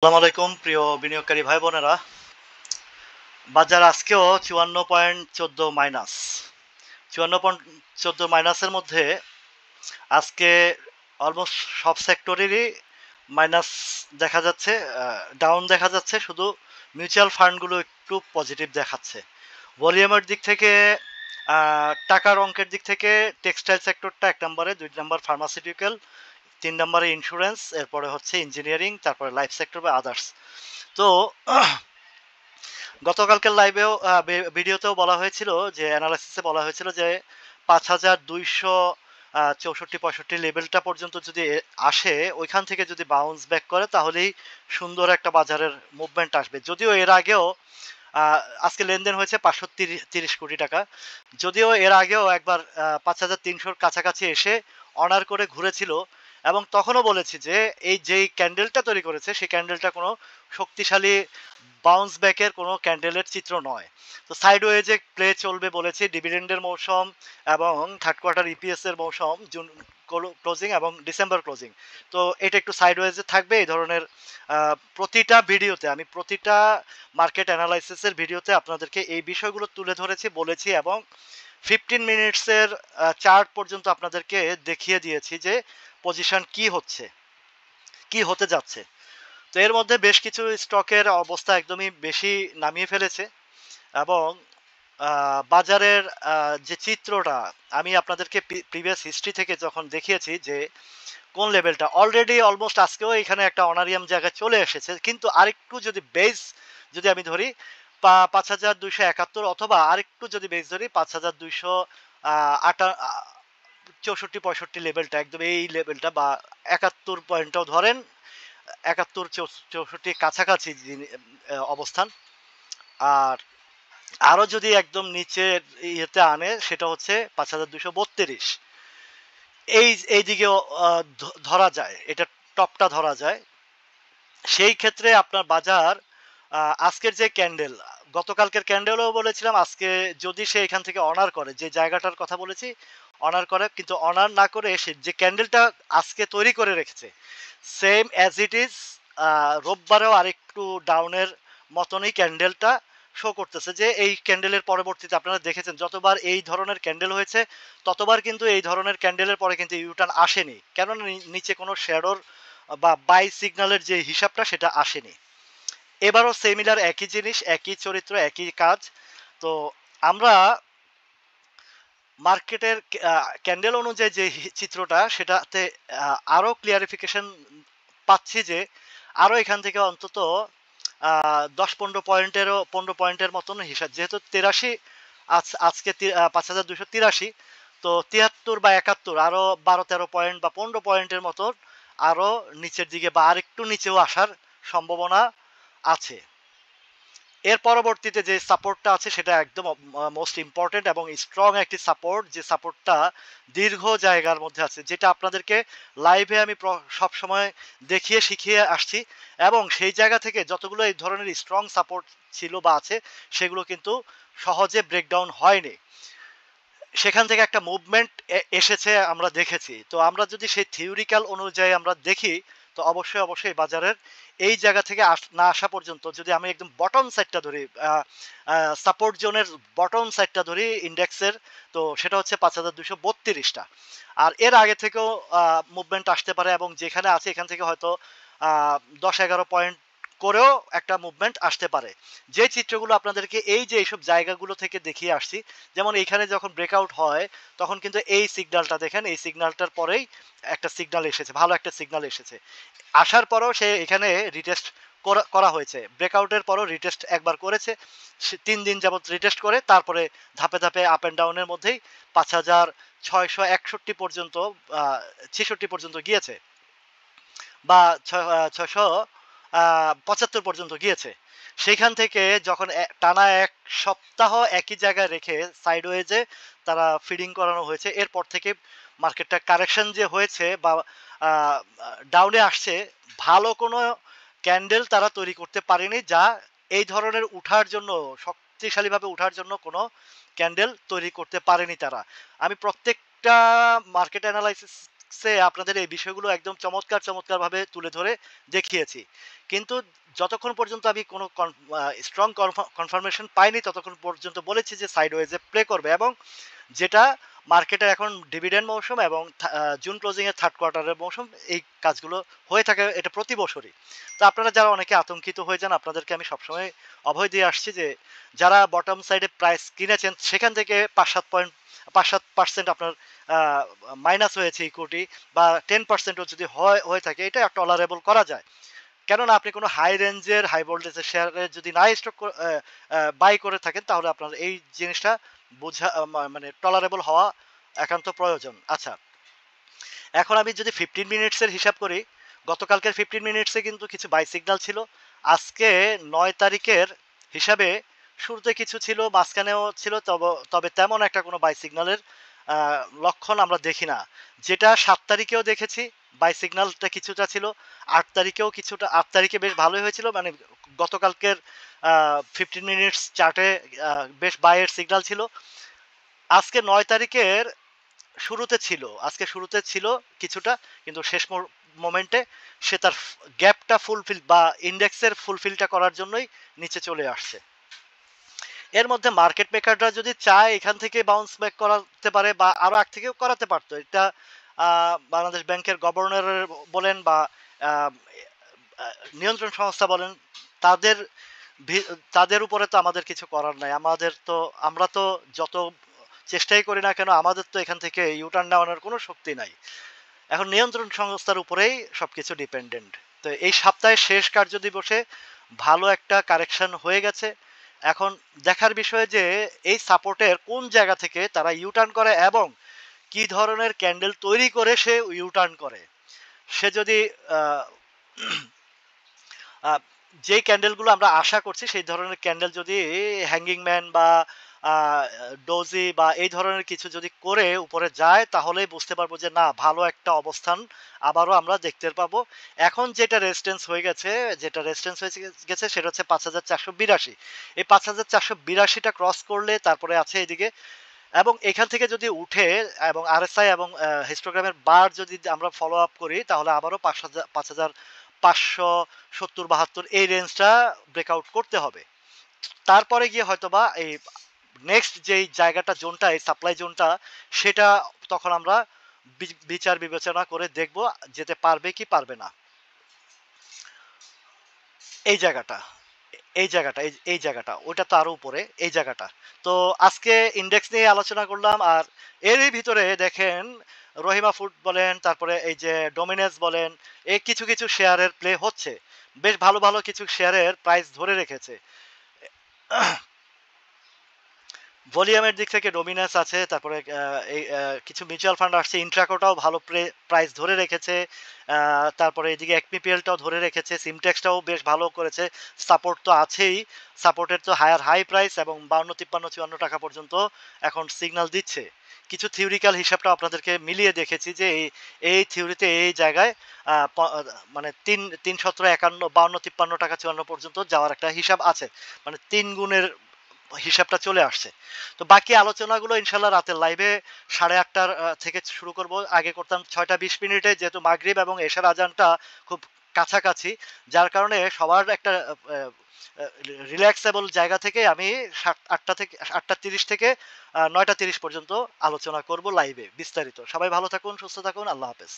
আসসালামু আলাইকুম প্রিয় বিনিয়োগকারী ভাই বোনেরা। বাজার আজকেও 54.14 মাইনাস, 54.14 মাইনাসের মধ্যে আজকে অলমোস্ট সব সেক্টরেরই মাইনাস দেখা যাচ্ছে, ডাউন দেখা যাচ্ছে। শুধু মিউচুয়াল ফান্ডগুলো একটু পজিটিভ দেখাচ্ছে। ভলিউমের দিক থেকে, টাকার অঙ্কের দিক থেকে টেক্সটাইল সেক্টরটা 1 নম্বরে, 2 নম্বর ফার্মাসিউটিক্যাল, 3 নম্বরে ইন্স্যুরেন্স, এরপরে হচ্ছে ইঞ্জিনিয়ারিং, তারপরে লাইফ সেক্টর বা আদার্স। তো গতকালকের লাইভেও ভিডিওতেও বলা হয়েছিল, যে অ্যানালাইসিসে বলা হয়েছিল যে 5264 লেভেলটা পর্যন্ত যদি আসে, ওইখান থেকে যদি বাউন্স ব্যাক করে তাহলেই সুন্দর একটা বাজারের মুভমেন্ট আসবে। যদিও এর আগেও আজকে লেনদেন হয়েছে 530 কোটি টাকা। যদিও এর আগেও একবার 5300-র কাছাকাছি এসে অনার করে ঘুরেছিল, এবং তখনও বলেছি যে এই যেই ক্যান্ডেলটা তৈরি করেছে সেই ক্যান্ডেলটা কোনো শক্তিশালী বাউন্স ব্যাকের কোনো ক্যান্ডেলের চিত্র নয়। তো সাইডওয়েজে প্লে চলবে বলেছি, ডিভিডেন্ডের মৌসুম এবং থার্ড কোয়ার্টার ইপিএস এর মৌসুম, জুন ক্লোজিং এবং ডিসেম্বর ক্লোজিং। তো এটা একটু সাইডওয়েজে থাকবে। এই ধরনের প্রতিটা ভিডিওতে, আমি প্রতিটা মার্কেট অ্যানালাইসিসের ভিডিওতে আপনাদেরকে এই বিষয়গুলো তুলে ধরেছি, বলেছি, এবং 15 মিনিটসের চার্ট পর্যন্ত আপনাদেরকে দেখিয়ে দিয়েছি যে পজিশন কি হচ্ছে, কি হতে যাচ্ছে। তো এর মধ্যে বেশ কিছু স্টকের অবস্থা একদমই বেশি নামিয়ে ফেলেছে, এবং বাজারের যে চিত্রটা আমি আপনাদেরকে প্রিভিয়াস হিস্ট্রি থেকে যখন দেখিয়েছি যে কোন লেভেলটা অলরেডি অলমোস্ট আজকেও এখানে একটা অনারিয়াম জায়গায় চলে এসেছে, কিন্তু আরেকটু যদি বেস যদি আমি ধরি 5271, অথবা আরেকটু যদি বেস ধরি 5200 64-65 লেভেলটা, একদম এই লেভেলটা, বা 71 পয়েন্টটাও ধরেন, 71-64 কাছাকাছি অবস্থান। আর আরো যদি একদম নিচের ইয়েতে আনে, সেটা হচ্ছে 5232। এই দিকেও ধরা যায়, এটা টপটা ধরা যায়। সেই ক্ষেত্রে আপনার বাজার আজকের যে ক্যান্ডেল, গতকালকের ক্যান্ডেলও বলেছিলাম, আজকে যদি সে এখান থেকে অনার করে, যে জায়গাটার কথা বলেছি অনার করে, কিন্তু অনার না করে সে যে ক্যান্ডেলটা আজকে তৈরি করে রেখেছে, সেম অ্যাজ ইট ইজ রোববারেও আরেকটু ডাউনের মতনই ক্যান্ডেলটা শো করতেছে। যে এই ক্যান্ডেলের পরবর্তীতে আপনারা দেখেছেন যতবার এই ধরনের ক্যান্ডেল হয়েছে, ততবার কিন্তু এই ধরনের ক্যান্ডেলের পরে কিন্তু ইউটার্ন আসেনি, কেননা নিচে কোনো শ্যাডোর বা বাই সিগন্যালের যে হিসাবটা সেটা আসেনি। এবারও সিমিলার একই জিনিস, একই চরিত্র, একই কাজ। তো আমরা মার্কেটের ক্যান্ডেল অনুযায়ী যে চিত্রটা, সেটাতে আরো ক্লিয়ারিফিকেশন পাচ্ছি যে আরো এখান থেকে অন্তত 10-15 পয়েন্টের মতন হিসাব, যেহেতু 83 আজকে 5283, তো 73 বা 71 আরো 12-13 পয়েন্ট বা 15 পয়েন্টের মতন আরো নিচের দিকে বা আরেকটু নিচেও আসার সম্ভাবনা আছে। এর পরবর্তীতে যে সাপোর্টটা আছে সেটা একদম মোস্ট ইম্পর্টেন্ট এবং স্ট্রং একটি সাপোর্ট, যে সাপোর্টটা দীর্ঘ জায়গার মধ্যে আছে, যেটা আপনাদেরকে লাইভে আমি সব সময় দেখিয়ে শিখিয়ে আসছি, এবং সেই জায়গা থেকে যতগুলো এই ধরনের স্ট্রং সাপোর্ট ছিল বা আছে, সেগুলো কিন্তু সহজে ব্রেকডাউন হয়নি। সেখান থেকে একটা মুভমেন্ট এসেছে, আমরা দেখেছি। তো আমরা যদি সেই থিওরিক্যাল অনুযায়ী আমরা দেখি, তো অবশ্যই অবশ্যই বাজারের এই জায়গা থেকে না আসা পর্যন্ত, যদি আমি একদম বটম সাইডটা ধরি, সাপোর্ট জোনের বটম সাইডটা ধরি ইন্ডেক্সের, তো সেটা হচ্ছে 5232টা। আর এর আগে থেকেও মুভমেন্ট আসতে পারে, এবং যেখানে আছে এখান থেকে হয়তো 10-11 পয়েন্ট করেও একটা মুভমেন্ট আসতে পারে। যে চিত্রগুলো আপনাদেরকে এই যে এইসব জায়গাগুলো থেকে দেখিয়ে আসছি, যেমন এইখানে যখন ব্রেকআউট হয়, তখন কিন্তু এই সিগন্যালটা দেখেন, এই সিগন্যালটার পরেই একটা সিগন্যাল এসেছে, ভালো একটা সিগন্যাল এসেছে। আসার পরেও সে এখানে রিটেস্ট করা হয়েছে, ব্রেকআউটের পরও রিটেস্ট একবার করেছে, 3 দিন যাবত রিটেস্ট করে তারপরে ধাপে ধাপে আপ অ্যান্ড ডাউনের মধ্যেই 5661 পর্যন্ত, 66 পর্যন্ত গিয়েছে, বা 675 পর্যন্ত গিয়েছে। সেইখান থেকে যখন টানা 1 সপ্তাহ একই জায়গায় রেখে সাইডওয়েজে তারা ফিডিং করানো হয়েছে, এরপর থেকে মার্কেটটা কারেকশন যে হয়েছে বা ডাউনে আসছে, ভালো কোনো ক্যান্ডেল তারা তৈরি করতে পারেনি, যা এই ধরনের উঠার জন্য, শক্তিশালীভাবে উঠার জন্য কোনো ক্যান্ডেল তৈরি করতে পারেনি তারা। আমি প্রত্যেকটা মার্কেট অ্যানালাইসিস ইন্ডেক্সে আপনাদের এই বিষয়গুলো একদম চমৎকারভাবে তুলে ধরে দেখিয়েছি। কিন্তু যতক্ষণ পর্যন্ত আমি কোনো স্ট্রং কনফার্মেশন পাইনি ততক্ষণ পর্যন্ত বলেছি যে সাইডওয়েজে প্লে করবে, এবং যেটা মার্কেটের এখন ডিভিডেন্ড মৌসুম এবং জুন ক্লোজিং এর থার্ড কোয়ার্টারের মৌসুম, এই কাজগুলো হয়ে থাকে এটা প্রতি বছরই। তো আপনারা যারা অনেকে আতঙ্কিত হয়ে যান, আপনাদেরকে আমি সবসময় অভয় দিয়ে আসছি যে যারা বটম সাইডে প্রাইস কিনেছেন সেখান থেকে 5-7% আপনার মাইনাস হয়েছে ইকুইটি, বা 10%ও যদি হয়ে থাকে, এটা টলারেবল করা যায়। কেননা আপনি কোনো হাই রেঞ্জের হাই ভোল্টেজের শেয়ারে যদি না স্টক বাই করে থাকেন, তাহলে আপনার এই জিনিসটা বোঝা মানে টলারেবল হওয়া একান্ত প্রয়োজন। আচ্ছা, এখন আমি যদি 15 মিনিটসের হিসাব করি, গতকালকের 15 মিনিটসে কিন্তু কিছু বাই সিগন্যাল ছিল। আজকে 9 তারিখের হিসাবে শুরুতে কিছু ছিল, মাঝখানেও ছিল, তবে তেমন একটা কোনো বাই সিগন্যালের লক্ষণ আমরা দেখি না। যেটা 7 তারিখেও দেখেছি, বাই সিগন্যালটা কিছুটা ছিল। 8 তারিখেও কিছুটা, 8 তারিখে বেশ ভালোই হয়েছিল, মানে গতকালকের 15 মিনিটস চার্টে বেশ বাইয়ের সিগন্যাল ছিল। আজকে 9 তারিখের আজকে শুরুতে ছিল কিছুটা, কিন্তু শেষ মোমেন্টে সে তার গ্যাপটা ফুলফিল বা ইন্ডেক্সের ফুলফিলটা করার জন্যই নিচে চলে আসছে। এর মধ্যে মার্কেট মেকাররা যদি চায় এখান থেকে বাউন্স ব্যাক করাতে পারে, বা আরো আগ থেকেও করাতে পারতো। এটা বাংলাদেশ ব্যাংকের গভর্নর বলেন বা আহ, নিয়ন্ত্রণ সংস্থা বলেন, তাদের তাদের উপরে তো আমাদের কিছু করার নাই। আমরা তো যত চেষ্টাই করি না কেন, আমাদের তো এখান থেকে ইউটার্ন নেওয়ানোর কোনো শক্তি নাই। এখন নিয়ন্ত্রণ সংস্থার উপরেই সবকিছু ডিপেন্ডেন্ট। তো এই সপ্তাহের শেষ কার্য দিবসে ভালো একটা কারেকশন হয়ে গেছে। এখন দেখার বিষয় যে এই সাপোর্টের কোন জায়গা থেকে তারা ইউটার্ন করে এবং কি ধরনের ক্যান্ডেল তৈরি করে সে ইউটার্ন করে। সে যদি যেই ক্যান্ডেলগুলো আমরা আশা করছি সেই ধরনের ক্যান্ডেল যদি হ্যাঙ্গিং ম্যান বা ডোজি বা এই ধরনের কিছু যদি করে উপরে যায়, তাহলেই বুঝতে পারবো যে না, ভালো একটা অবস্থান আবারও আমরা দেখতে পাবো। এখন যেটা রেজিস্ট্যান্স হয়ে গেছে সেটা হচ্ছে 5,482। এই 5,482টা ক্রস করলে তারপরে আছে এদিকে, এবং এখান থেকে যদি উঠে এবং আরএসআই এবং হিস্টোগ্রামের বার যদি আমরা ফলো আপ করি, তাহলে আবারও 5,570-72 এই রেঞ্জটা ব্রেকআউট করতে হবে। তারপরে গিয়ে হয়তোবা এই নেক্সট যেই জায়গাটা, জোনটা, এই সাপ্লাই জোনটা, সেটা তখন আমরা বিচার বিবেচনা করে দেখব যেতে পারবে কি পারবে না। এই জায়গাটা এই জায়গাটা ওটা তো আরো উপরে, এই জায়গাটা। তো আজকে ইন্ডেক্স নিয়ে আলোচনা করলাম, আর এরই ভিতরে দেখেন রহিমা ফুড বলেন, তারপরে এই যে ডোমিনেন্স বলেন, এই কিছু কিছু শেয়ারের প্লে হচ্ছে। বেশ ভালো ভালো কিছু শেয়ারের প্রাইস ধরে রেখেছে। ভলিউমের দিক থেকে ডোমিনেন্স আছে, তারপরে এই কিছু মিউচুয়াল ফান্ড আসছে, ইন্ট্রাকোটাও ভালো প্রাইস ধরে রেখেছে, তারপরে এদিকে একপিপিএলটাও ধরে রেখেছে, সিমটেক্সটাও বেশ ভালো করেছে। সাপোর্ট তো আছেই, সাপোর্টের তো হাই প্রাইস এবং 52-53-54 টাকা পর্যন্ত এখন সিগন্যাল দিচ্ছে। কিছু থিওরিক্যাল হিসাবটা আপনাদেরকে মিলিয়ে দেখেছি যে এই থিওরিতে এই জায়গায় মানে 3-17-51-52-53 টাকা 54 পর্যন্ত যাওয়ার একটা হিসাব আছে, মানে 3 গুণের হিসাবটা চলে আসছে। তো বাকি আলোচনাগুলো ইনশাল্লাহ রাতের লাইভে 8:30 থেকে শুরু করব। আগে করতাম 6টা 20 মিনিটে, যেহেতু মাগরিব এবং এশার আজানটা খুব কাছাকাছি, যার কারণে সবার একটা রিল্যাক্সেবল জায়গা থেকে আমি 8টা 30 থেকে 9টা 30 পর্যন্ত আলোচনা করব লাইভে বিস্তারিত। সবাই ভালো থাকুন, সুস্থ থাকুন, আল্লাহ হাফেজ।